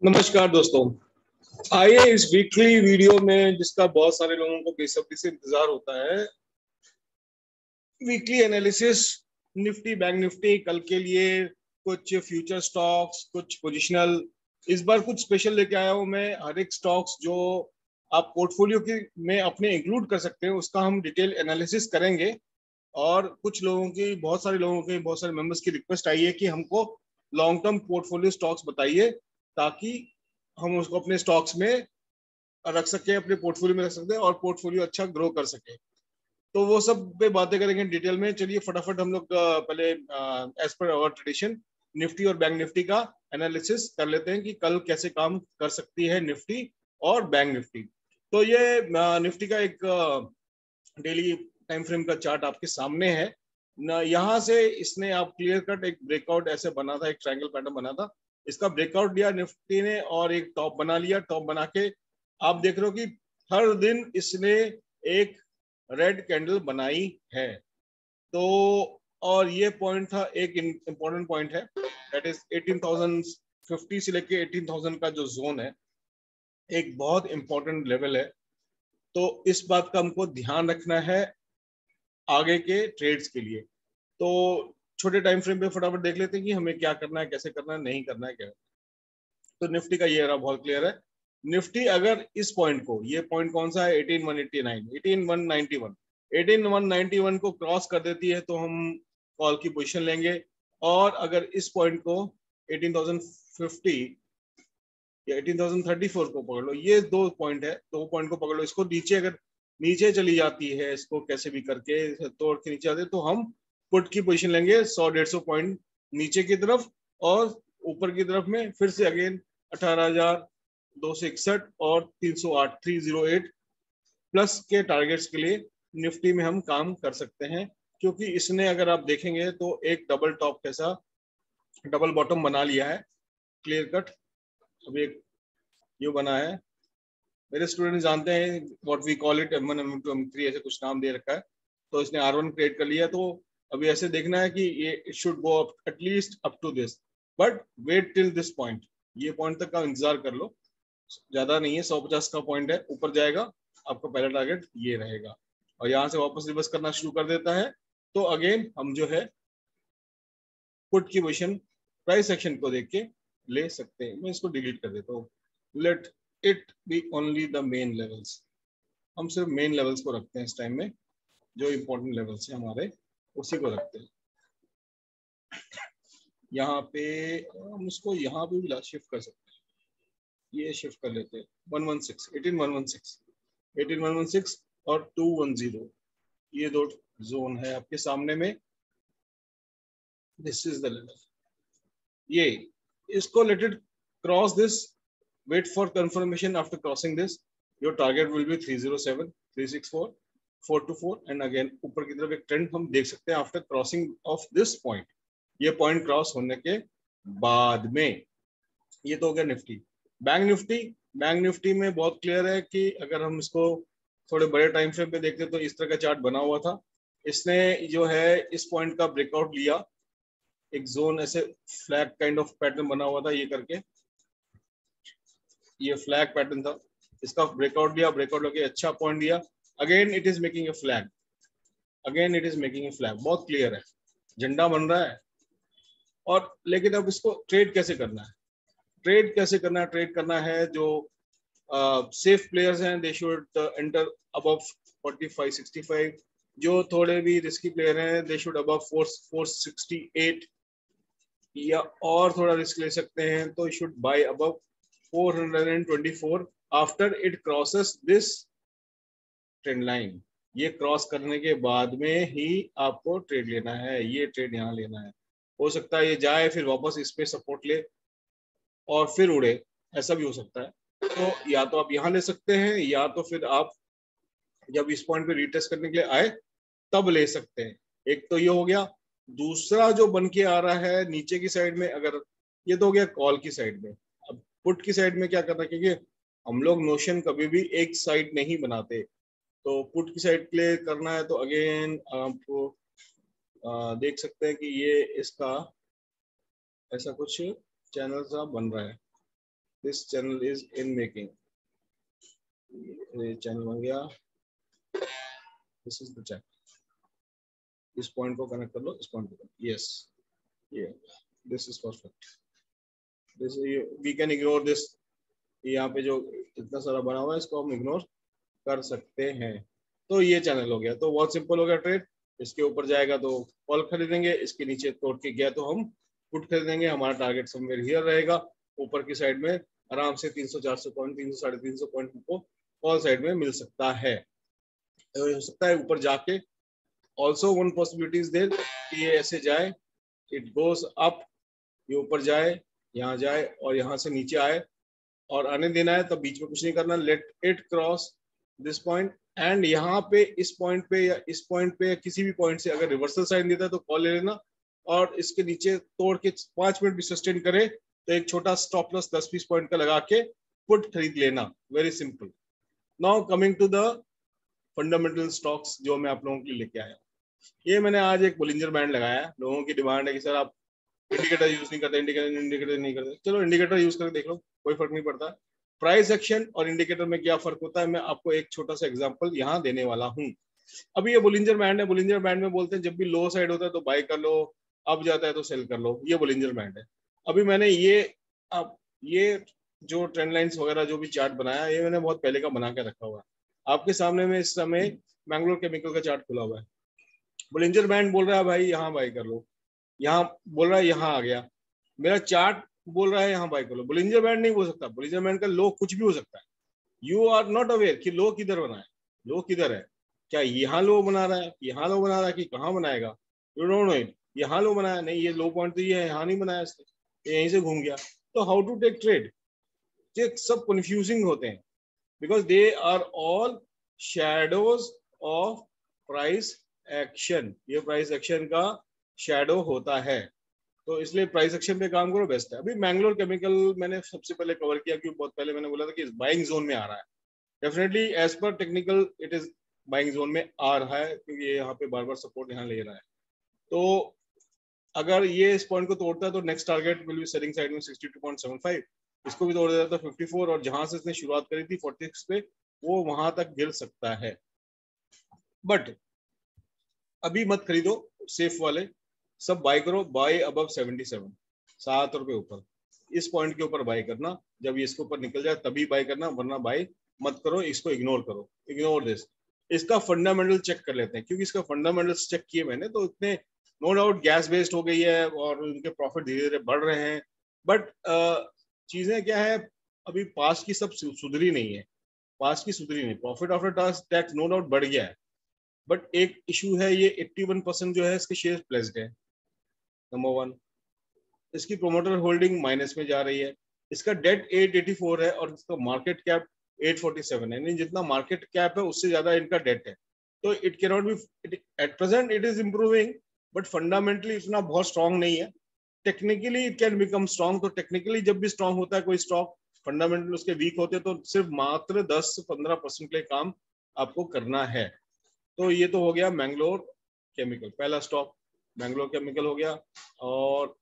नमस्कार दोस्तों। आइए इस वीकली वीडियो में जिसका बहुत सारे लोगों को बेसब्री से इंतजार होता है, weekly analysis Nifty bank Nifty कल के लिए, कुछ फ्यूचर स्टॉक्स, कुछ पोजिशनल। इस बार कुछ स्पेशल लेके आया हूं मैं। हर एक स्टॉक्स जो आप पोर्टफोलियो के में अपने इंक्लूड कर सकते हैं उसका हम डिटेल एनालिसिस करेंगे। और कुछ लोगों की, बहुत सारे मेंबर्स की रिक्वेस्ट आई है कि हमको लॉन्ग टर्म पोर्टफोलियो स्टॉक्स बताइए, ताकि हम उसको अपने स्टॉक्स में रख सके, अपने पोर्टफोलियो में रख सकते हैं और पोर्टफोलियो अच्छा ग्रो कर सके। तो वो सब पे बातें करेंगे डिटेल में। चलिए फटाफट हम लोग पहले as per our tradition Nifty और बैंक निफ्टी का एनालिसिस कर लेते हैं कि कल कैसे काम कर सकती है निफ्टी और बैंक निफ्टी। तो ये निफ्टी का एक डेली टाइम फ्रेम का चार्ट आपके सामने है ना। यहाँ से इसने आप क्लियर कट एक ब्रेकआउट ऐसे बना था, एक ट्रायंगल पैटर्न बना था, इसका ब्रेकआउट दिया निफ्टी ने और एक टॉप बना लिया। टॉप बना के आप देख रहे हो कि हर दिन इसने एक रेड कैंडल बनाई है। तो और ये पॉइंट था, एक इंपॉर्टेंट पॉइंट है, दैट इज 18,050 से लेके 18,000 का जो जोन है, एक बहुत इंपॉर्टेंट लेवल है। तो इस बात का हमको ध्यान रखना है आगे के ट्रेड्स के लिए। तो छोटे टाइम फ्रेम पे फटाफट देख लेते हैं कि हमें क्या करना है, कैसे करना है, नहीं करना है क्या। तो निफ्टी का ये रहा, बहुत क्लियर है। निफ्टी अगर इस पॉइंट को, ये पॉइंट कौन सा है, 18,189, 18,191, 18,191 को क्रॉस कर देती है तो हम कॉल की पोजीशन लेंगे। और अगर इस पॉइंट को 18,050 या 18,034 को पकड़ लो, ये दो पॉइंट है, दो पॉइंट को पकड़ लो। इसको नीचे अगर नीचे चली जाती है, इसको कैसे भी करके तोड़ के नीचे आते हैं, तो हम पुट की पोजीशन लेंगे 100-150 पॉइंट नीचे की तरफ, और ऊपर की तरफ में फिर से अगेन 18,261 और 308, 308 प्लस के टारगेट्स के लिए निफ्टी में हम काम कर सकते हैं। क्योंकि इसने, अगर आप देखेंगे तो एक डबल टॉप जैसा डबल बॉटम बना लिया है, क्लियर कट। अभी एक ये बना है, मेरे स्टूडेंट जानते हैं what we call it, M1 M2 M3 ऐसे कुछ नाम दे रखा है। तो इसने R1 क्रिएट कर लिया। तो अभी ऐसे देखना है कि ये it should go up at least up to this, but wait till this point. ये पॉइंट तक का इंतजार कर लो, ज्यादा नहीं है, 150 का पॉइंट है, ऊपर जाएगा आपका पहला टारगेट ये रहेगा। और यहाँ से वापस रिवर्स करना शुरू कर देता है तो अगेन हम जो है पुट की पोजिशन प्राइस एक्शन को देख के ले सकते हैं। मैं इसको डिलीट कर देता हूँ। Let it be only the main levels. हम सिर्फ मेन लेवल्स को रखते हैं इस टाइम में, जो इंपॉर्टेंट लेवल्स हैं हमारे उसी को रखते हैं। यहाँ पे हम उसको यहाँ पे भी शिफ्ट कर सकते हैं, ये शिफ्ट कर लेते हैं 116, 18,116, 18,116 और 210, ये दो जोन है आपके सामने में। दिस इज द लेवल, ये इसको let it cross this, wait for confirmation after crossing this. Your target will be 307, 364, 424 and again ऊपर की तरफ एक ट्रेंड हम देख सकते हैं after crossing of this point. ये पॉइंट क्रॉस होने के बाद में, ये तो हो गया Nifty. Bank Nifty, bank Nifty में बहुत क्लियर है कि अगर हम इसको थोड़े बड़े टाइम फ्रेम पे देखते तो इस तरह का चार्ट बना हुआ था। इसने जो है इस पॉइंट का ब्रेकआउट लिया, एक जोन ऐसे फ्लैग काइंड ऑफ पैटर्न बना हुआ था ये करके, ये फ्लैग पैटर्न था, इसका ब्रेकआउट दिया, ब्रेकआउट लगे अच्छा पॉइंट दिया, again it is making a flag, again it is making a flag. बहुत क्लियर है, झंडा बन रहा है। और लेकिन अब इसको ट्रेड कैसे करना है, ट्रेड कैसे करना है, ट्रेड करना है जो सेफ प्लेयर्स हैं दे शुड एंटर अबव 45, 65। जो थोड़े भी रिस्की प्लेयर हैं दे शुड अबव 468, या और थोड़ा रिस्क ले सकते हैं तो should buy above 424 after it crosses this trend line. ये क्रॉस करने के बाद में ही आपको ट्रेड लेना है, ये ट्रेड यहाँ लेना है। हो सकता है ये जाए फिर वापस इस पे सपोर्ट ले और फिर उड़े, ऐसा भी हो सकता है। तो या तो आप यहाँ ले सकते हैं, या तो फिर आप जब इस पॉइंट पे रिटेस्ट करने के लिए आए तब ले सकते हैं। एक तो ये हो गया। दूसरा जो बन के आ रहा है नीचे की साइड में, अगर ये तो हो गया कॉल की साइड में। अब पुट की साइड में क्या करना है, क्योंकि हम लोग नोशन कभी भी एक साइड नहीं बनाते, तो पुट की साइड के लिए करना है तो अगेन आपको देख सकते हैं कि ये इसका ऐसा कुछ चैनल सा बन रहा है। This channel is in making, ये चैनल बन गया, दिस इज द चैनल, इस पॉइंट को कनेक्ट कर लो, इस पॉइंट को, यस, ये this is perfect, this we can ignore this, यहाँ पे जो इतना सारा बना हुआ है इसको हम इग्नोर कर सकते हैं। तो ये चैनल हो गया, तो बहुत सिंपल हो गया ट्रेड। इसके ऊपर जाएगा तो कॉल खरीदेंगे, इसके नीचे तोड़ के गया तो हम पुट खरीदेंगे, हमारा टारगेट समवेयर हियर रहेगा, ऊपर की साइड में आराम से 300-400 पॉइंट, 300-350 पॉइंट को कॉल साइड में मिल सकता है। तो हो सकता है ऊपर जाके, also one possibility is there कि ये ऐसे जाए, इट गोज अप, ये ऊपर जाए, यहाँ जाए और यहाँ से नीचे आए और आने देना है, तब बीच में कुछ नहीं करना, let it cross this point, and यहाँ पे इस पॉइंट पे या इस पॉइंट पे या किसी भी पॉइंट से अगर रिवर्सल साइन देता है तो कॉल ले लेना, और इसके नीचे तोड़ के 5 मिनट भी सस्टेन करे तो एक छोटा स्टॉप लॉस 10-20 पॉइंट का लगा के पुट खरीद लेना, very simple. Now coming to the fundamental stocks जो मैं आप लोगों के लिए लेके आया, ये मैंने आज एक बोलिंजर बैंड लगाया है। लोगों की डिमांड है कि सर आप इंडिकेटर यूज नहीं करते, इंडिकेटर नहीं करते, चलो इंडिकेटर यूज करके देख लो, कोई फर्क नहीं पड़ता। प्राइस एक्शन और इंडिकेटर में क्या फर्क होता है, मैं आपको एक छोटा सा एग्जांपल यहाँ देने वाला हूँ। अभी ये बोलिंजर बैंड है, बोलिंजर बैंड में बोलते हैं जब भी लो साइड होता है तो बाय कर लो, अप जाता है तो सेल कर लो, ये बोलिंजर बैंड है। अभी मैंने ये जो ट्रेंड लाइंस वगैरह जो भी चार्ट बनाया, ये मैंने बहुत पहले का बना के रखा हुआ है आपके सामने में। इस समय मैंगलोर केमिकल का चार्ट खुला हुआ है, बोलिंजर बैंड बोल रहा है भाई यहाँ बाय कर लो, यहाँ बोल रहा है यहाँ आ गया, मेरा चार्ट बोल रहा है यहाँ बाय कर लो। बोलिंजर बैंड नहीं बोल सकता, बोलिंजर बैंड का लो कुछ भी हो सकता है। यू आर नॉट अवेयर कि लो किधर बना है, लो किधर है, क्या यहाँ लो बना रहा है, यहाँ लो बना रहा है कि कहाँ बनाएगा, यू डोंट नो इट। यहाँ लो बनाया नहीं, ये लो पॉइंट तो ये है, यहाँ नहीं बनाया इसने, यहीं से घूम गया। तो हाउ टू टेक ट्रेड, ये सब कंफ्यूजिंग होते हैं, because they are all shadows of price action, ये प्राइस एक्शन का शैडो होता है, तो इसलिए प्राइस एक्शन पे काम करो, बेस्ट है। अभी मैंगलोर केमिकल मैंने सबसे पहले कवर किया क्योंकि बहुत पहले मैंने बोला था कि इस बाइंग जोन में आ रहा है, definitely as per technical it is buying zone में आ रहा है, क्योंकि ये यहाँ पे बार बार सपोर्ट यहाँ ले रहा है। तो अगर ये इस पॉइंट को तोड़ता है तो next target will be selling side में 62.75, इसको भी तोड़ देता तो 54, और जहां से इसने शुरुआत करी थी 46 पे, वो वहां तक गिर सकता है। बट अभी मत खरीदो, सेफ वाले सब बाय करो, बाय अबव 77, 7 रुपए ऊपर, इस पॉइंट के ऊपर बाय करना, जब ये इसके ऊपर निकल जाए तभी बाय करना, वरना बाय मत करो, इसको इग्नोर करो, इग्नोर दिस। इसका फंडामेंटल चेक कर लेते हैं, क्योंकि इसका फंडामेंटल्स चेक किए मैंने तो इतने, नो डाउट गैस बेस्ड हो गई है और उनके प्रॉफिट धीरे धीरे बढ़ रहे हैं, बट चीजें क्या है, अभी पास्ट की सब सुधरी नहीं है, पास्ट की सुधरी नहीं, profit after tax no doubt बढ़ गया है, बट एक इशू है, ये 81% जो है इसके शेयर प्लेस्ड है, नंबर 1। इसकी प्रोमोटर होल्डिंग माइनस में जा रही है, इसका डेट 884 है और इसका मार्केट कैप 847 है, यानी जितना मार्केट कैप है उससे ज्यादा इनका डेट है। तो it can not be, at present it is improving, but fundamentally इतना बहुत स्ट्रांग नहीं है। Technically it can become strong, तो टेक्निकली जब भी स्ट्रांग होता है कोई स्टॉक, फंडामेंटल उसके वीक होते हैं, तो सिर्फ मात्र 10-15% के लिए काम आपको करना है। तो ये तो हो गया मैंगलोर केमिकल, पहला स्टॉक मैंगलोर केमिकल हो गया। और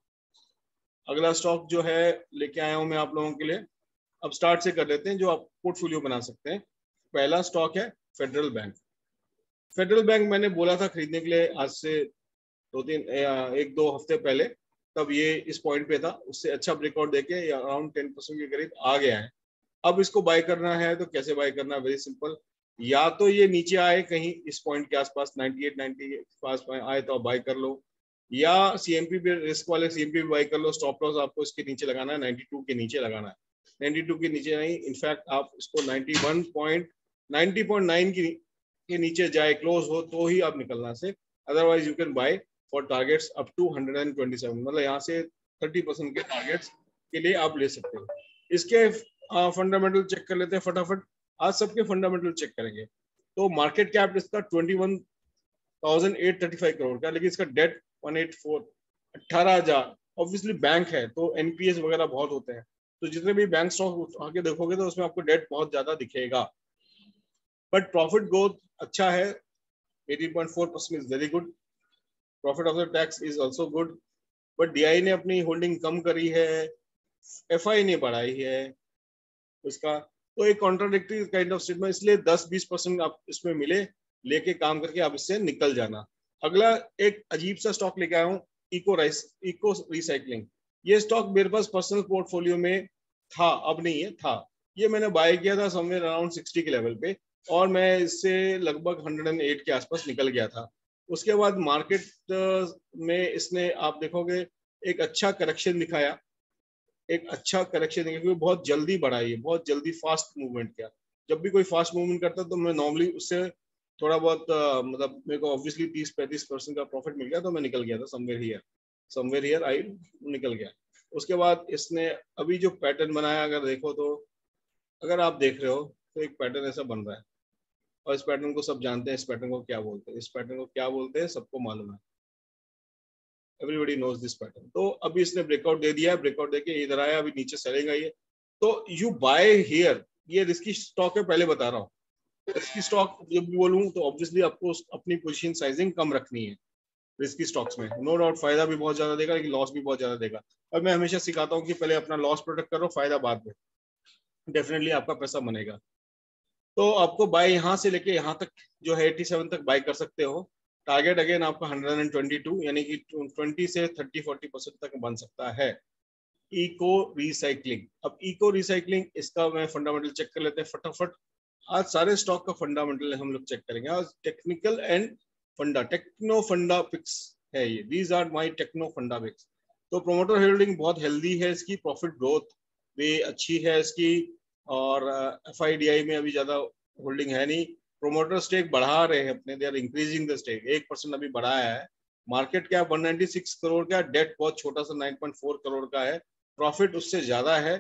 अगला स्टॉक जो है लेके आया हूं मैं आप लोगों के लिए, अब स्टार्ट से कर लेते हैं जो आप पोर्टफोलियो बना सकते हैं। पहला स्टॉक है फेडरल बैंक। फेडरल बैंक मैंने बोला था खरीदने के लिए आज से 1-2 हफ्ते पहले, तब ये इस पॉइंट पे था, उससे अच्छा ब्रेकआउट देके अराउंड 10% के करीब आ गया है। अब इसको बाय करना है तो कैसे बाय करना है, वेरी सिंपल, या तो ये नीचे आए कहीं इस पॉइंट के आसपास 98-90 के पास आए तो आप बाय कर लो, या सीएमपी पे रिस्क वाले सीएमपी पे बाय कर लो। स्टॉप लॉस आपको इसके नीचे लगाना है, 92 के नीचे लगाना है, 92 के नीचे नहीं, इनफैक्ट आप इसको 90.9 के नीचे जाए क्लोज हो तो ही आप निकलना से, otherwise you can buy for targets up to 127, मतलब यहाँ से 30% के टारगेट्स के लिए आप ले सकते हो। इसके फंडामेंटल चेक कर लेते हैं फटाफट, आज सबके फंडामेंटल चेक करेंगे। तो मार्केट कैप इसका 21,835 करोड़ का, लेकिन इसका डेट 184, 18,000। ऑब्वियसली बैंक है तो एनपीएस वगैरह बहुत होते हैं, तो जितने भी बैंक स्टॉक आगे देखोगे तो उसमें आपको डेट बहुत ज्यादा दिखेगा, बट प्रॉफिट ग्रोथ अच्छा है, 18.4% is very good, profit after tax is also good, but DI ने अपनी होल्डिंग कम करी है, एफआई ने बढ़ाई है, उसका, तो एक कॉन्ट्राडिक्टरी काइंड ऑफ स्टेटमेंट, इसलिए 10-20% आप इसमें मिले, लेके काम करके आप इससे निकल जाना। अगला एक अजीब सा स्टॉक लेके आया हूँ, इको रिसाइकलिंग। ये स्टॉक मेरे पास पर्सनल पोर्टफोलियो में था, अब नहीं है, था। ये मैंने बाय किया था समवेयर अराउंड 60 के लेवल पे, और मैं इससे लगभग 108 के आसपास निकल गया था। उसके बाद मार्केट में इसने, आप देखोगे, एक अच्छा करेक्शन दिखाया, एक अच्छा करेक्शन दिखाया, क्योंकि बहुत जल्दी बढ़ा, ये बहुत जल्दी फास्ट मूवमेंट किया। जब भी कोई फास्ट मूवमेंट करता तो मैं नॉर्मली उससे थोड़ा बहुत मतलब मेरे को ऑब्वियसली 30-35% का प्रॉफिट मिल गया, तो मैं निकल गया था समवेयर हियर आई निकल गया। उसके बाद इसने अभी जो पैटर्न बनाया, अगर देखो तो, अगर आप देख रहे हो तो एक पैटर्न ऐसा बन रहा है, और इस पैटर्न को सब जानते हैं, इस पैटर्न को क्या बोलते हैं, इस पैटर्न को क्या बोलते हैं सबको मालूम है, एवरीबडी नोज दिस पैटर्न। तो अभी इसने ब्रेकआउट दे दिया है, ब्रेकआउट देके इधर आया, अभी नीचे चलेगा ये, तो यू बाय हियर। ये रिस्की स्टॉक है, पहले बता रहा हूँ। रिस्की स्टॉक जब भी बोलूँ तो ऑब्वियसली आपको अपनी पोजीशन साइजिंग कम रखनी है रिस्की स्टॉक्स में। नो डाउट फायदा भी बहुत ज्यादा देगा, लेकिन लॉस भी बहुत ज्यादा देगा, और मैं हमेशा सिखाता हूँ कि पहले अपना लॉस प्रोटेक्ट करो, फायदा बाद में, डेफिनेटली आपका पैसा बनेगा। तो आपको बाय यहाँ से लेके यहाँ तक जो है 87 तक बाय कर सकते हो। टारगेट अगेन आपका 122, यानी कि 20 से 30-40% तक बन सकता है। इको रिसाइकलिंग, अब इको रिसाइकलिंग इसका मैं फंडामेंटल चेक कर लेते हैं फटाफट। आज सारे स्टॉक का फंडामेंटल हम लोग चेक करेंगे, आज टेक्निकल एंड टेक्नो फंडा पिक्स है ये, दीज आर माय टेक्नो फंडा पिक्स। तो प्रोमोटर होल्डिंग बहुत हेल्दी है, इसकी प्रॉफिट ग्रोथ भी अच्छी है इसकी, और एफआईडीआई में अभी ज्यादा होल्डिंग है नहीं। प्रोमोटर स्टेक बढ़ा रहे हैं अपने, they are increasing the stake, 1% अभी बढ़ाया है। मार्केट कैप 196 करोड़ का, डेट बहुत छोटा सा 9.4 करोड़ का है, प्रॉफिट उससे ज्यादा है।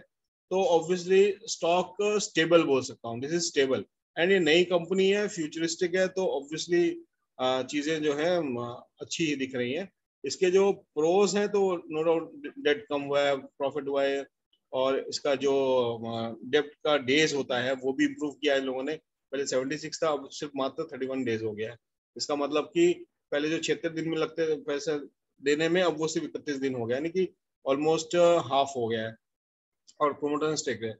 तो ऑब्वियसली स्टॉक स्टेबल बोल सकता हूँ, दिस इज स्टेबल, एंड ये नई कंपनी है, फ्यूचरिस्टिक है, तो ऑब्वियसली चीजें जो है अच्छी ही दिख रही हैं। इसके जो प्रोज हैं तो नो डाउट डेट कम हुआ है, प्रॉफिट हुआ है, और इसका जो डेप्ट का डेज होता है वो भी इम्प्रूव किया है लोगों ने। पहले 76 था, अब सिर्फ मात्र 31 डेज हो गया है। इसका मतलब कि पहले जो 76 दिन में लगते थे पैसे देने में, अब वो सिर्फ 31 दिन हो गया, यानी कि ऑलमोस्ट हाफ हो गया है, और प्रोमोटर स्टेक है।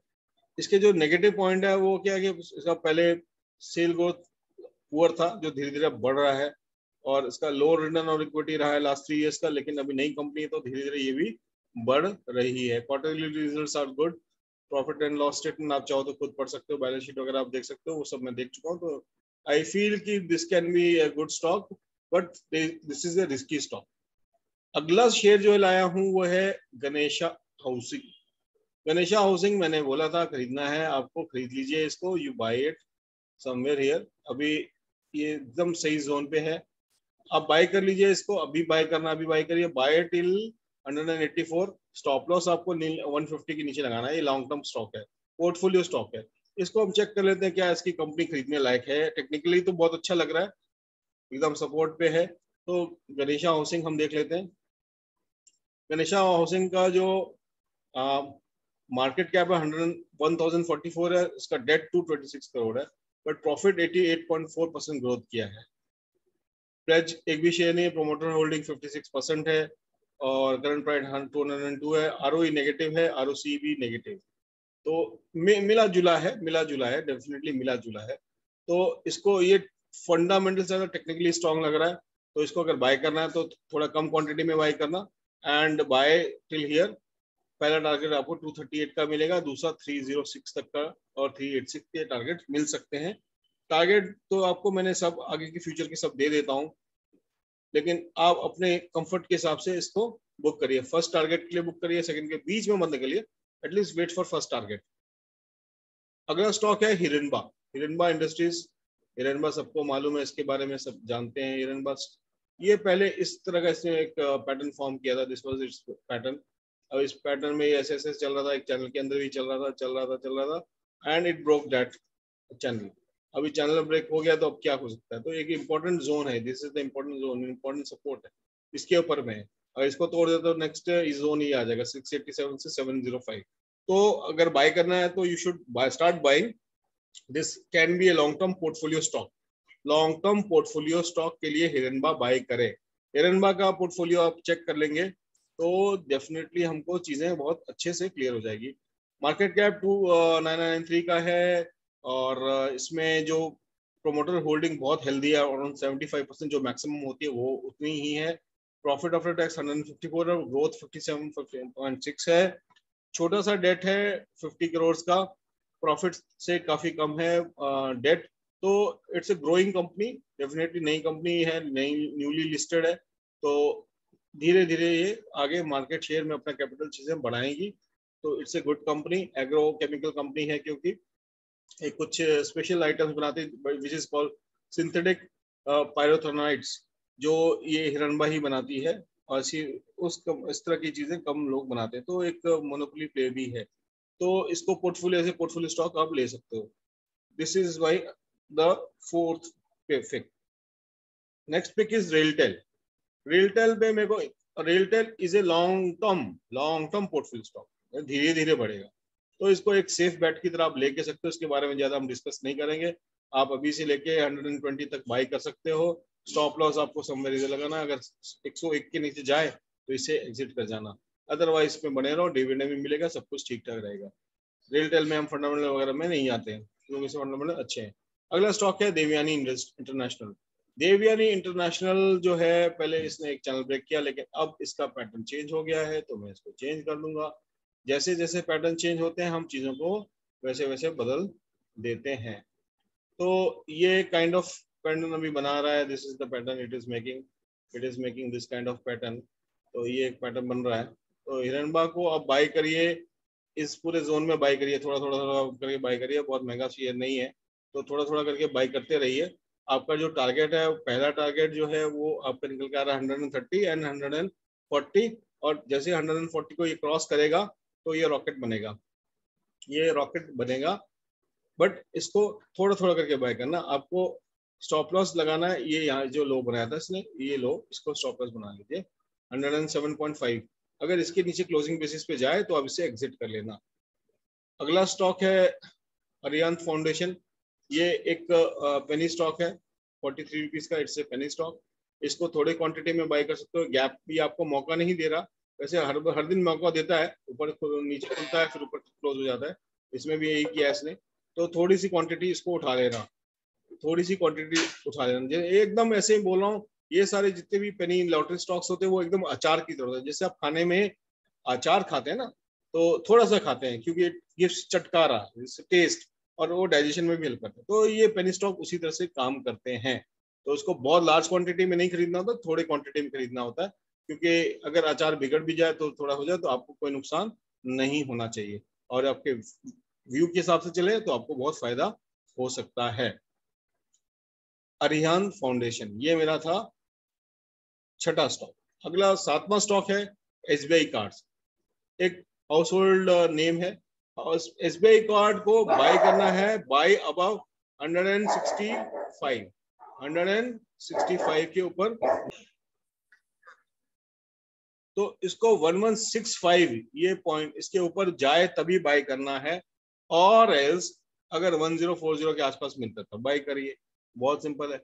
इसके जो नेगेटिव पॉइंट है वो क्या है कि इसका पहले सेल ग्रोथ पुअर था, जो धीरे धीरे बढ़ रहा है, और इसका लो रिटर्न और इक्विटी रहा है लास्ट 3 इयर्स का, लेकिन अभी नई कंपनी है तो धीरे धीरे ये भी बढ़ रही है। Quarterly results are good, profit and loss statement आप चाहो तो खुद पढ़ सकते हो, बैलेंस शीट वगैरह आप देख सकते हो, वो सब मैं देख चुका हूँ। तो आई फील कि this can be a good stock, but this is a risky stock. अगला शेयर जो लाया हूँ वो है गणेशा हाउसिंग। गणेशा हाउसिंग मैंने बोला था खरीदना है आपको, खरीद लीजिए इसको, you buy it somewhere here. अभी ये एकदम सही जोन पे है, आप बाय कर लीजिए इसको, अभी बाय करना, अभी बाय करिए, बाय टिल 184। स्टॉप लॉस आपको 150 के नीचे लगाना है, ये लॉन्ग टर्म स्टॉक है, पोर्टफोलियो स्टॉक है। इसको हम चेक कर लेते हैं क्या इसकी कंपनी खरीदने लायक है। टेक्निकली तो बहुत अच्छा लग रहा है, एकदम सपोर्ट पे है। तो गणेशा हाउसिंग हम देख लेते हैं। गणेशा हाउसिंग का जो मार्केट कैप है 1044 है, इसका डेट 226 करोड़ है, बट प्रॉफिट 88.4% ग्रोथ किया है। प्लेज एक भी शेयर नहीं है, प्रोमोटर होल्डिंग 56% है, और करंट प्राइस 202 है, आरओई नेगेटिव है, आरओसी भी नेगेटिव। तो मिला जुला है, मिला जुला है, डेफिनेटली मिला जुला है। तो इसको ये फंडामेंटल से अगर टेक्निकली स्ट्रांग लग रहा है तो इसको अगर बाय करना है तो थोड़ा कम क्वांटिटी में बाय करना, एंड बाय टिल हियर। पहला टारगेट आपको 238 का मिलेगा, दूसरा 306 तक का, और 386 के टारगेट मिल सकते हैं। टारगेट तो आपको मैंने सब आगे के फ्यूचर के सब दे देता हूँ, लेकिन आप अपने कंफर्ट के हिसाब से इसको बुक करिए। फर्स्ट टारगेट के लिए बुक करिए, सेकंड के बीच में मत निकलिए, at least wait for first target. अगला स्टॉक है हिरनबा, हिरनबा इंडस्ट्रीज। हिरनबा सबको मालूम है, इसके बारे में सब जानते हैं। हिरनबा ये पहले इस तरह का इसने एक पैटर्न फॉर्म किया था, दिस वाज इट्स पैटर्न। अब इस पैटर्न में ऐसे ऐसे चल रहा था, एक चैनल के अंदर भी चल रहा था, चल रहा था, चल रहा था, and it broke that channel. अभी चैनल ब्रेक हो गया तो अब क्या हो सकता है, तो एक इंपॉर्टेंट जोन है, this is the important zone, important support है, इसके ऊपर में है। अगर इसको तोड़ दे तो नेक्स्ट इस जोन ही आ जाएगा 687 से 705। तो अगर बाय करना है तो you should start buying, this can be A long term portfolio stock. Long term portfolio stock के लिए हिरनबा बाय करें। हिरनबा का पोर्टफोलियो आप चेक कर लेंगे तो डेफिनेटली हमको चीजें बहुत अच्छे से क्लियर हो जाएगी। मार्केट कैप 2993 का है और इसमें जो प्रोमोटर होल्डिंग बहुत हेल्दी है, अराउंड 75% जो मैक्सिमम होती है वो उतनी ही है। प्रॉफिट आफ्टर टैक्स 154 और ग्रोथ 57.6 है। छोटा सा डेट है 50 करोड़ का, प्रॉफिट से काफी कम है डेट। तो it's a growing company, definitely नई कंपनी है, नई न्यूली लिस्टेड है, तो धीरे धीरे ये आगे मार्केट शेयर में अपना कैपिटल चीजें बढ़ाएंगी। तो it's a good company, agro chemical company है, क्योंकि एक कुछ स्पेशल आइटम्स बनाते विच इज कॉल्ड सिंथेटिक पायरोथेनाइड्स, जो ये हिरनबा ही बनाती है, और इस तरह की चीजें कम लोग बनाते हैं, तो एक मोनोपोली प्ले भी है। तो इसको portfolio as a portfolio stock आप ले सकते हो। This is why the fourth pick. Next pick is RailTel. RailTel पे मेरे को, RailTel is a long term portfolio stock, धीरे धीरे बढ़ेगा, तो इसको एक सेफ बेट की तरह आप लेके सकते हो। इसके बारे में ज्यादा हम डिस्कस नहीं करेंगे। आप अभी से लेके 120 तक बाई कर सकते हो। स्टॉप लॉस आपको समवेयर इधर लगाना, अगर 101 के नीचे जाए तो इसे एग्जिट कर जाना, अदरवाइज इसमें बने रहो, डिविडेंड भी मिलेगा, सब कुछ ठीक ठाक रहेगा। रेलटेल में हम फंडामेंटल वगैरह में नहीं आते हैं, क्योंकि इसमें फंडामेंटल अच्छे हैं। अगला स्टॉक है देवयानी इंटरनेशनल। देवयानी इंटरनेशनल जो है, पहले इसने एक चैनल ब्रेक किया, लेकिन अब इसका पैटर्न चेंज हो गया है, तो मैं इसको चेंज कर दूंगा। जैसे जैसे पैटर्न चेंज होते हैं हम चीजों को वैसे वैसे बदल देते हैं। तो ये काइंड ऑफ पैटर्न अभी बना रहा है, this is the pattern it is making this kind of pattern. तो ये एक पैटर्न बन रहा है। तो हिरनबा को आप बाई करिए, इस पूरे जोन में बाई करिए, थोड़ा थोड़ा थोड़ा करके बाई करिए, बहुत महंगा शेयर नहीं है, तो थोड़ा थोड़ा करके बाई करते रहिए। आपका जो टारगेट है, पहला टारगेट जो है वो आपका निकल के आ रहा है 130 एंड 140, और जैसे 140 को ये क्रॉस करेगा तो ये रॉकेट बनेगा, ये रॉकेट बनेगा। बट इसको थोड़ा थोड़ा करके बाय करना। आपको स्टॉप लॉस लगाना है, ये यहाँ जो लो बनाया था इसने, ये लो, इसको स्टॉप लॉस बना लीजिए 107.5। अगर इसके नीचे क्लोजिंग बेसिस पे जाए तो आप इसे एग्जिट कर लेना। अगला स्टॉक है अरिहंत फाउंडेशन। ये एक पेनी स्टॉक है, 43 रुपीज का, इट्स ए पेनी स्टॉक। इसको थोड़े क्वांटिटी में बाय कर सकते हो, गैप भी आपको मौका नहीं दे रहा, वैसे हर दिन मौका देता है, ऊपर नीचे खुलता है फिर ऊपर क्लोज हो जाता है, इसमें भी यही किया इसने। तो थोड़ी सी क्वांटिटी इसको उठा लेना, थोड़ी सी क्वांटिटी उठा लेना, एकदम ऐसे ही बोल रहा हूँ। ये सारे जितने भी पेनी लॉटरी स्टॉक्स होते हैं वो एकदम अचार की तरह होते हैं, जैसे आप खाने में अचार खाते हैं ना, तो थोड़ा सा खाते हैं क्योंकि इट गिव्स चटकारा, टेस्ट, और वो डाइजेशन में भी हेल्प करते हैं। तो ये पेनी स्टॉक उसी तरह से काम करते हैं। तो उसको बहुत लार्ज क्वांटिटी में नहीं खरीदना होता, थोड़ी क्वांटिटी में खरीदना होता है, क्योंकि अगर अचार बिगड़ भी जाए तो थोड़ा हो जाए तो आपको कोई नुकसान नहीं होना चाहिए, और आपके व्यू के हिसाब से चले तो आपको बहुत फायदा हो सकता है। अरिहंत फाउंडेशन ये मेरा था छठा स्टॉक। अगला सातवां स्टॉक है एसबीआई कार्ड्स। एक हाउस होल्ड नेम है। एसबीआई कार्ड को बाय करना है, बाय अबव 165 के ऊपर, तो इसको 1165 ये पॉइंट इसके ऊपर जाए तभी बाय करना है, और एल्स अगर 1040 के आसपास मिलता है तो बाय करिए। बहुत सिंपल है,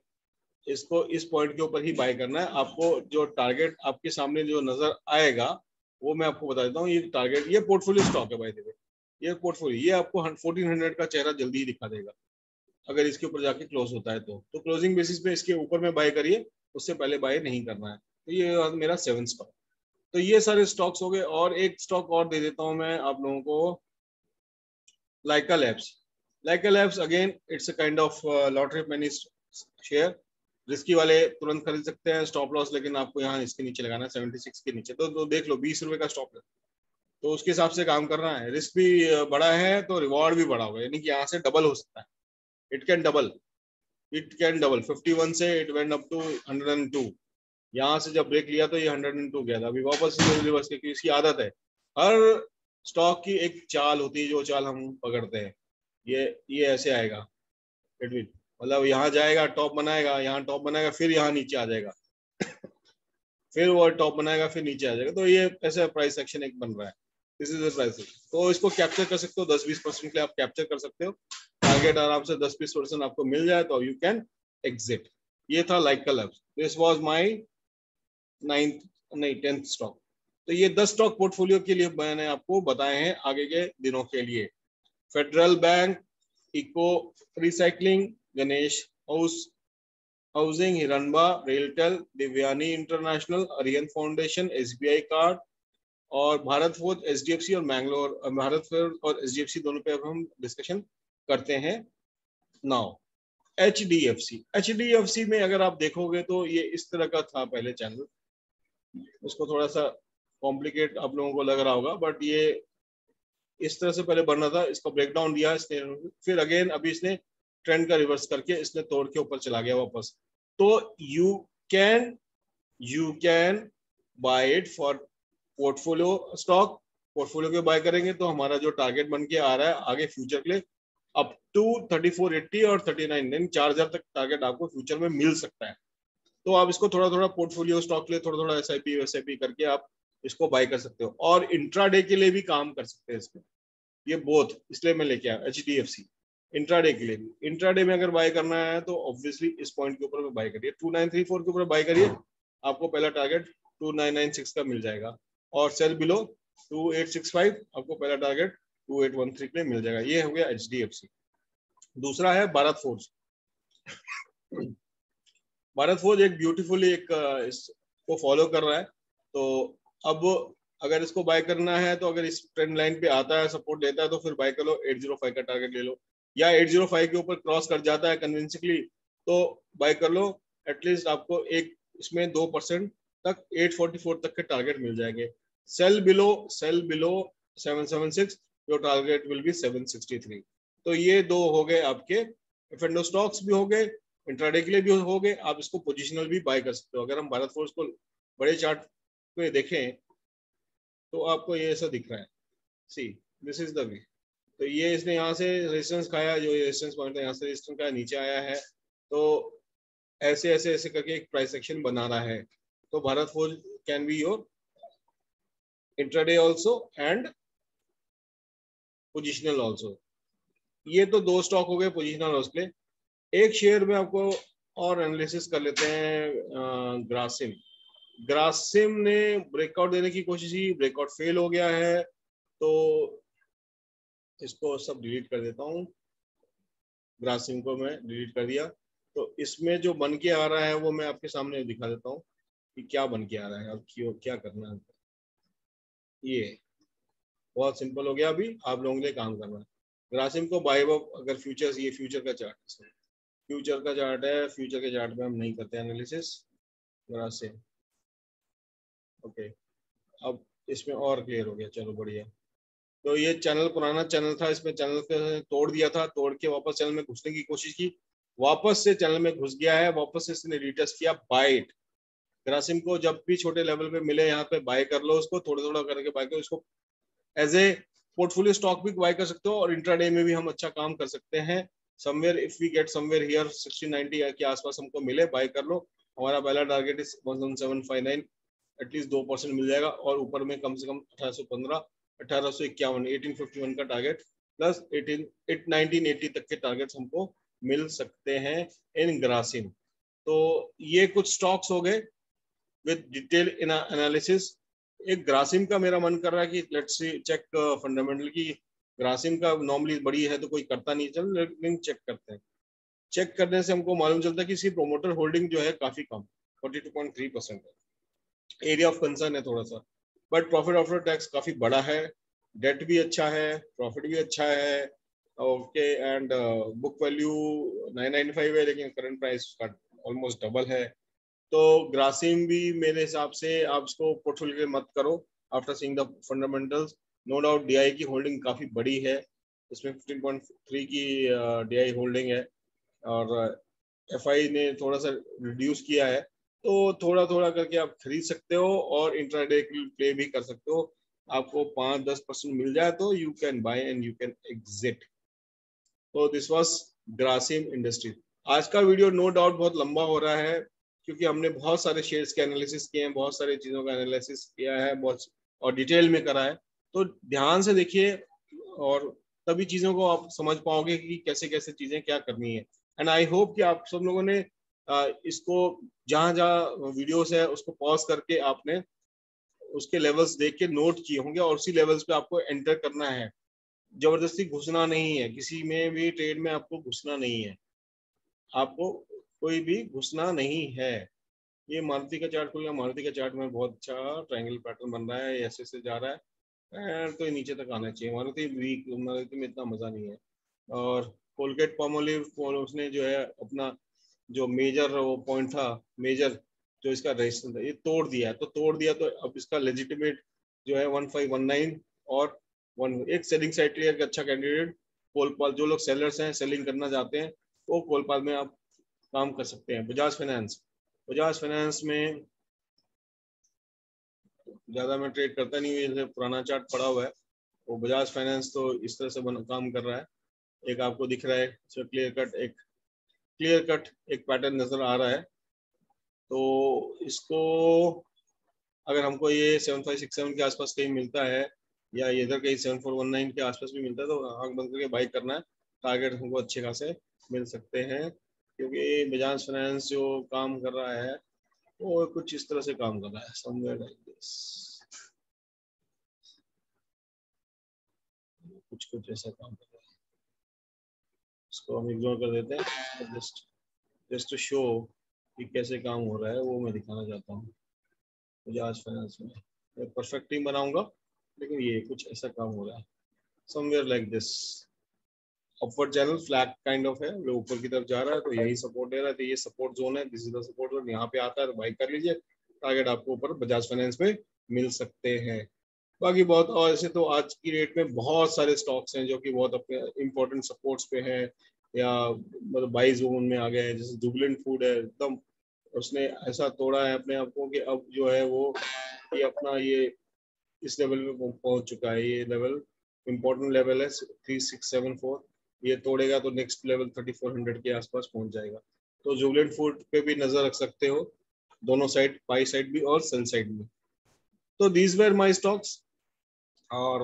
इसको इस पॉइंट के ऊपर ही बाय करना है। आपको जो टारगेट आपके सामने जो नजर आएगा वो मैं आपको बता देता हूँ। ये टारगेट, ये पोर्टफोलियो स्टॉक है बाय द वे, ये पोर्टफोलियो, ये आपको 1400 का चेहरा जल्दी ही दिखा देगा अगर इसके ऊपर जाके क्लोज होता है। तो क्लोजिंग बेसिस पे इसके ऊपर में बाय करिए, उससे पहले बाय नहीं करना है। तो ये मेरा 7 स्टॉक। तो ये सारे स्टॉक्स हो गए, और एक स्टॉक और दे देता हूँ मैं आप लोगों को, Lyka labs. Lyka labs again it's a kind of lottery penny share. Risky वाले तुरंत खरीद सकते हैं, स्टॉप लॉस लेकिन आपको यहाँ इसके नीचे लगाना है 76 के नीचे। तो देख लो 20 रुपए का स्टॉप लॉस, तो उसके हिसाब से काम करना है। रिस्क भी बड़ा है तो रिवॉर्ड भी बड़ा होगा, यानी कि यहाँ से डबल हो सकता है। इट कैन डबल, 51 से इट वेंट अप टू 102। यहाँ से जब ब्रेक लिया तो ये 102 गया था, अभी वापस रिवर्स, क्योंकि इसकी आदत है, हर स्टॉक की एक चाल होती है जो चाल हम पकड़ते हैं। ये ऐसे आएगा, इट विल, मतलब यहाँ जाएगा, टॉप बनाएगा, यहाँ टॉप बनाएगा, फिर यहाँ नीचे आ जाएगा फिर वो टॉप बनाएगा, फिर नीचे आ जाएगा। तो ये ऐसे प्राइस एक्शन एक बन रहा है, दिस इज द प्राइस। तो इसको कैप्चर कर सकते हो, 10-20% के लिए आप कैप्चर कर सकते हो। टारगेट आराम से 10-20% आपको मिल जाए तो यू कैन एग्जिट। ये था Lyka labs. This was my 9th नहीं 10th स्टॉक। तो ये 10 स्टॉक पोर्टफोलियो के लिए मैंने आपको बताए हैं आगे के दिनों के लिए। Federal Bank, eco recycling, Ganesh housing, Hiranba, RailTel, Divyani international, Arihant foundation, SBI card और भारत फोर्ज, एचडीएफसी और मैंगलोर, भारत फोर्ज और एचडीएफसी दोनों पे अब हम डिस्कशन करते हैं। नाउ एचडीएफसी में अगर आप देखोगे तो ये इस तरह का था पहले चैनल, उसको थोड़ा सा कॉम्प्लिकेट आप लोगों को लग रहा होगा, बट ये इस तरह से पहले बनना था। इसका ब्रेकडाउन दिया इसने, फिर अगेन अभी इसने ट्रेंड का रिवर्स करके इसने तोड़ के ऊपर चला गया वापस। तो you can bye it for portfolio stock. Portfolio के बाय करेंगे तो हमारा जो टारगेट बन के आ रहा है आगे फ्यूचर के लिए अप टू 3480 और 39, 4000 तक टारगेट आपको फ्यूचर में मिल सकता है। तो आप इसको थोड़ा थोड़ा पोर्टफोलियो स्टॉक के लिए थोड़ा थोड़ा एसआईपी करके आप इसको बाय कर सकते हो, और इंट्राडे के लिए भी काम कर सकते हैं इसमें। ये बोथ इसलिए मैं लेके आया एचडीएफसी इंट्राडे के लिए भी। इंट्राडे में अगर बाय करना है तो ऑब्वियसली इस पॉइंट के ऊपर बाय करिए, 2934 के ऊपर बाय करिए, आपको पहला टारगेट 2996 का मिल जाएगा, और सेल बिलो 2865 आपको पहला टारगेट 2813 पे मिल जाएगा। ये हो गया एचडीएफसी। दूसरा है भारत फोर्ज। भारत फोर्ज एक ब्यूटीफुली एक इसको फॉलो कर रहा है। तो अब अगर इसको बाय करना है तो अगर इस ट्रेंड लाइन पे आता है, सपोर्ट देता है, तो फिर बाय कर लो, 805 का टारगेट ले लो, या 805 के ऊपर क्रॉस कर जाता है कन्विंसिंगली तो बाय कर लो। एटलीस्ट आपको एक इसमें 2% तक 844 तक के टारगेट मिल जाएंगे। Cell below 776, your target will be 763। तो ये दो हो गए आपके एफएनडो स्टॉक्स भी हो गए, इंट्राडे के लिए भी हो गए। आप इसको पोजिशनल भी बाय कर सकते हो। अगर हम भारत फोर्ज को बड़े चार्ट पे देखें तो आपको ये ऐसा दिख रहा है, see this is the way. तो ये इसने यहाँ से रेजिस्टेंस खाया, जो रेजिस्टेंस पॉइंट है यहाँ से रेजिस्टेंस का नीचे आया है, तो ऐसे ऐसे ऐसे करके एक प्राइस एक्शन बना रहा है। तो Bharat forge can be your intraday also and positional also. ये तो दो स्टॉक हो गए पोजिशनल और उसके। एक शेयर में आपको और एनालिसिस कर लेते हैं, ग्रासिम। ग्रासिम ने ब्रेकआउट देने की कोशिश की, ब्रेकआउट फेल हो गया है, तो इसको सब डिलीट कर देता हूँ। ग्रासिम को मैं डिलीट कर दिया। तो इसमें जो बन के आ रहा है वो मैं आपके सामने दिखा देता हूँ कि क्या बन के आ रहा है और क्यों क्या करना है। ये बहुत सिंपल हो गया, अभी आप लोगों के लिए काम करना है। ग्रासिम को बाय अगर फ्यूचर्स, ये फ्यूचर का चार्ट है, फ्यूचर का चार्ट है, फ्यूचर के चार्ट में हम नहीं करते एनालिसिस ग्रासिम। ओके, अब इसमें और क्लियर हो गया, चलो बढ़िया। तो ये चैनल पुराना चैनल था, इसमें चैनल को तोड़ दिया था, तोड़ के वापस चैनल में घुसने की कोशिश की, वापस से चैनल में घुस गया है, वापस से इसने रिटेस्ट किया बाइट। ग्रासिम को जब भी छोटे लेवल पे मिले यहाँ पे बाय कर लो, उसको थोड़ा थोड़ा करके बाय करो। इसको एज ए पोर्टफोलियो स्टॉक भी बाय कर सकते हो, और इंट्राडे में भी हम अच्छा काम कर सकते हैं। Somewhere if we get somewhere here 1690 के आसपास हमको मिले, बाय कर लो। हमारा पहला टारगेट इज 1759, एटलीस्ट 2% मिल जाएगा, और ऊपर में कम से कम 1815, 1851, 1851 का टारगेट प्लस 1980 तक के टारगेट्स हमको मिल सकते हैं इन ग्रासिम। तो ये कुछ स्टॉक्स हो गए विद डिटेल एनालिसिस। एक ग्रासिम का मेरा मन कर रहा है कि लेट्स सी चेक फंडामेंटल की। ग्रासिम का नॉर्मली बड़ी है तो कोई करता नहीं, चल लेकिन चेक करते हैं। चेक करने से हमको मालूम चलता है कि इसकी प्रोमोटर होल्डिंग जो है काफी कम, 42.3% है। एरिया ऑफ कंसर्न है थोड़ा सा, बट प्रॉफिट आफ्टर टैक्स काफी बड़ा है, डेट भी अच्छा है, प्रॉफिट भी अच्छा है। ओके, एंड बुक वैल्यू 995 है, लेकिन करंट प्राइस का ऑलमोस्ट डबल है। तो ग्रासिम भी मेरे हिसाब से आप इसको पोर्टफोलियो मत करो after seeing the fundamentals. No doubt DI की होल्डिंग काफी बड़ी है, इसमें 15.3 की डीआई होल्डिंग है, और एफआई ने थोड़ा सा रिड्यूस किया है। तो थोड़ा थोड़ा करके आप खरीद सकते हो, और इंट्राडे प्ले भी कर सकते हो। आपको 5-10% मिल जाए तो you can bye and you can exit. तो दिस वाज ग्रासिम इंडस्ट्री। आज का वीडियो नो डाउट बहुत लंबा हो रहा है, क्योंकि हमने बहुत सारे शेयर्स के एनालिसिस किए हैं, बहुत सारी चीज़ों का एनालिसिस किया है, बहुत और डिटेल में करा है। तो ध्यान से देखिए, और तभी चीज़ों को आप समझ पाओगे कि कैसे कैसे चीज़ें क्या करनी है। एंड आई होप कि आप सब लोगों ने इसको जहाँ जहाँ वीडियोस है उसको पॉज करके आपने उसके लेवल्स देख के नोट किए होंगे और उसी लेवल्स पे आपको एंटर करना है। जबरदस्ती घुसना नहीं है, किसी में भी ट्रेड में आपको घुसना नहीं है, आपको कोई भी घुसना नहीं है। ये मारुति का चार्ट खुल गया, मारुति का चार्ट में बहुत अच्छा ट्रायंगल पैटर्न बन रहा है, ऐसे से जा रहा है, तो ये नीचे तक आना चाहिए। मारुति वीक, मारुति में इतना मजा नहीं है। और कोलगेट पामोलिव उसने जो है अपना जो मेजर वो पॉइंट था, मेजर जो इसका रेजिस्टेंस था, ये तोड़ दिया, तो तोड़ दिया तो अब इसका लेजिटिमेट जो है 1519 और एक सेलिंग साइड के लिए एक अच्छा कैंडिडेट कोलपाल। जो लोग सेलर्स हैं, सेलिंग करना चाहते हैं, वो कोलपाल में आप काम कर सकते हैं। बजाज फाइनेंस, बजाज फाइनेंस में ज्यादा मैं ट्रेड करता नहीं हूँ, पुराना चार्ट पड़ा हुआ है। वो बजाज फाइनेंस तो इस तरह से काम कर रहा है, एक आपको दिख रहा है क्लियर कट एक पैटर्न नजर आ रहा है। तो इसको अगर हमको ये 7567 के आसपास कहीं मिलता है या इधर कहीं 7419 के आसपास भी मिलता है, तो आंख बंद करके बाई करना है। टारगेट हमको अच्छे खासे मिल सकते हैं, क्योंकि बजाज फाइनेंस जो काम कर रहा है वो कुछ इस तरह से काम कर रहा है, समवेयर लाइक दिस, कुछ ऐसा काम कर रहा है। इसको हम इग्नोर कर देते हैं, जस्ट टू शो कि कैसे काम हो रहा है, वो मैं दिखाना चाहता हूँ। बजाज फाइनेंस में मैं परफेक्ट टीम बनाऊंगा, लेकिन ये कुछ ऐसा काम हो रहा है, somewhere like this. Upward channel flag kind of है, वो ऊपर की तरफ जा रहा है, तो यही सपोर्ट दे रहा है, तो ये सपोर्ट जोन है, this is the support zone. यहाँ पे आता है तो बाई कर लीजिए, टारगेट आपको ऊपर बजाज फाइनेंस में मिल सकते हैं। बाकी बहुत, और ऐसे तो आज की रेट में बहुत सारे स्टॉक्स हैं जो कि बहुत अपने इंपॉर्टेंट सपोर्ट्स पे हैं या मतलब बाई जोन में आ गए हैं। जैसे जुबिलेंट फूड है, एकदम उसने ऐसा तोड़ा है अपने आप को कि अब जो है वो ये अपना ये इस लेवल पे पहुंच चुका है। ये लेवल इंपॉर्टेंट लेवल है 3674, ये तोड़ेगा तो नेक्स्ट लेवल 3400 के आसपास पहुंच जाएगा। तो जुबिलेंट फूड पे भी नजर रख सकते हो, दोनों साइड, बाई साइड भी और सेल साइड में। तो दीज वेर माई स्टॉक्स। और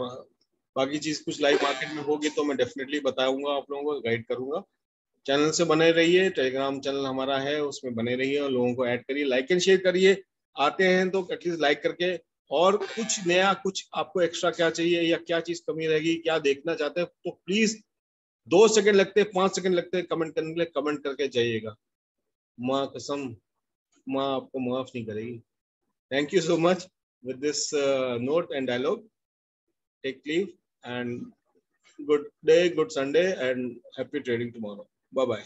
बाकी चीज कुछ लाइव मार्केट में होगी तो मैं डेफिनेटली बताऊंगा, आप लोगों को गाइड करूंगा। चैनल से बने रहिए, टेलीग्राम चैनल हमारा है, उसमें बने रहिए और लोगों को ऐड करिए, लाइक एंड शेयर करिए। आते हैं तो एटलीस्ट लाइक करके, और कुछ नया, कुछ आपको एक्स्ट्रा क्या चाहिए या क्या चीज कमी रहेगी, क्या देखना चाहते हैं, तो प्लीज 2 सेकंड लगते हैं, 5 सेकंड लगते हैं कमेंट करने के लिए, कमेंट करके जाइएगा। माँ कसम, माँ आपको माफ नहीं करेगी। Thank you so much. With this note and dialogue, take leave and good day, good Sunday, and happy trading tomorrow. Bye bye.